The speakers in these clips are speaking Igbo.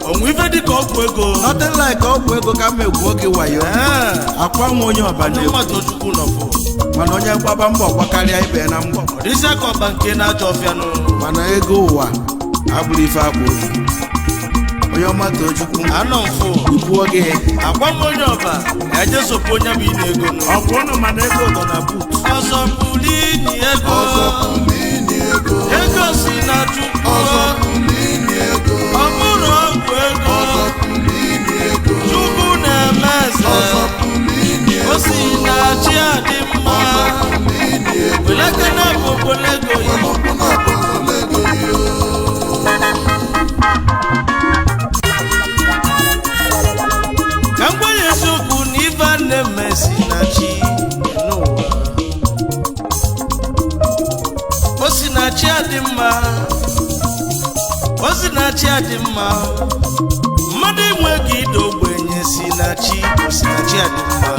onwe ife dị ka ọgwụ ego nothing like ọgwụ ego ka m egwu oge wayo akwa nwa onye ọba na Onyeoma Tochukwu nọfọ mana onye gbaba mbọ gbakarịa ibe na mbọ ọdịsị aka ọba nke na-achọ ọfịanụ mana ego ụwa abụrụ ife abụ Onyeoma Tochukwu anọ mfụ ikwu oge agwa m onye ọba eje sopụ onye bụ ine ego ọ bụ ụnụ mana ego nọ na but ọzọ pụlini ego ego si na Chukwu ọ bụrụ ọgwụ ego Chukwu na-eme eze o si na chi adị mma welaka na bobolego ka m gwenye eziokwu na ife na-eme si na chi n'ụwa o si na chi adị mma o si na chi adị mma mmadụ enweghị ide ogbenye si na chi o si na chi adị mma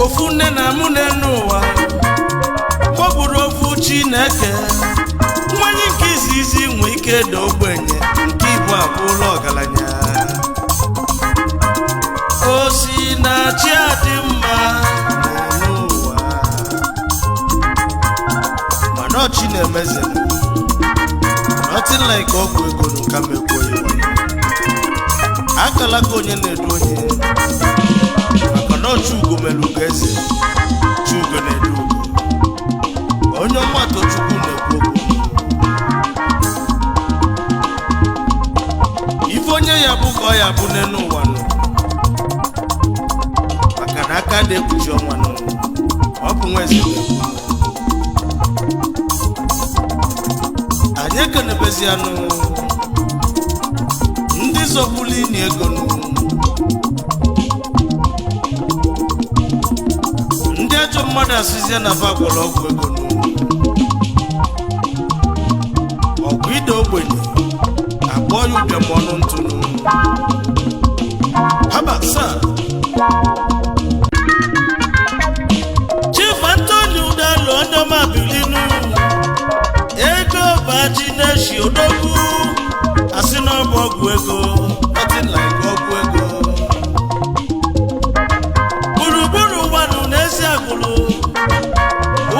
ofu nne na mụ n'ụwa kpọburu ofu Chineke nwanyị nke izizi nwee ike ede ogbenye nke ibu abụla ọgaranya o si na chi adị mma n'ụwa mana ọchị na-emeze nothing like ọgwụ ego n'ụka mekwo iwe akala ka onye na-edu onye maka na ọchụ ugo mere ugo eze chi ugo na-edu ugo Onyeoma Tochukwu na-ekwu okwu ife onye ya bụ ka ọ ya bụ n'elu ụwa nọ maka na aka dị ekpuchi ọnwa nọ ọ bụ nwa eze anyị ekenebezi anụ ndị zọbuli ini ego nụ ndị ajọ mmadụ asịzie na va gwọrọ ọgwụ ego nụ ọgwụ ide ogbenye akpọ ya ụbịam ọnụ ntụ nụ haba saa Chief Anthony Udalo Onyeoma bilinu ego baji na-eshi odogwu asị na ọ bụ ọgwụ ego nothing like ọgwụ ego gburugburu ụwanụ n'ezi agụlụ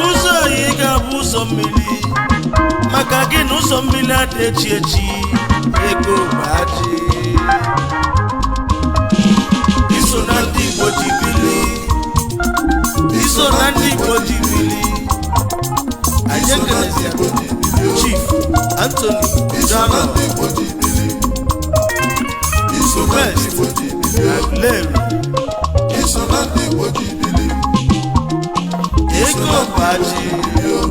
ụzọ oyi ga-abụ ụzọ mmiri maka gị na ụzọ mmiri adị echi echi ego baji iso na ndị Igbo ji bili iso na ndị Igbo ji bili anyị ekelezi Chief Anthony Udalo Best Larry ego baji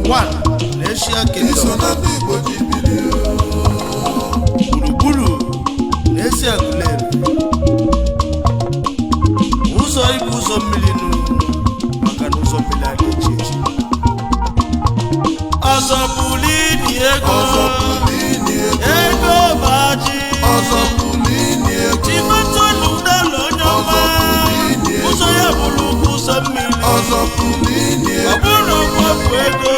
1 n'Asia Kingdom gburugburu n'ezi agụleri ụzọ ibu ụzọ mmiri nụ maka na ụzọ mmiri adị echi echi ọzọ bulini ego ego baji Chief Anthony Udalo Onyeoma ụzọ ya bụrụ ụzọ mmiri ọ bụrụ ọgwụ ego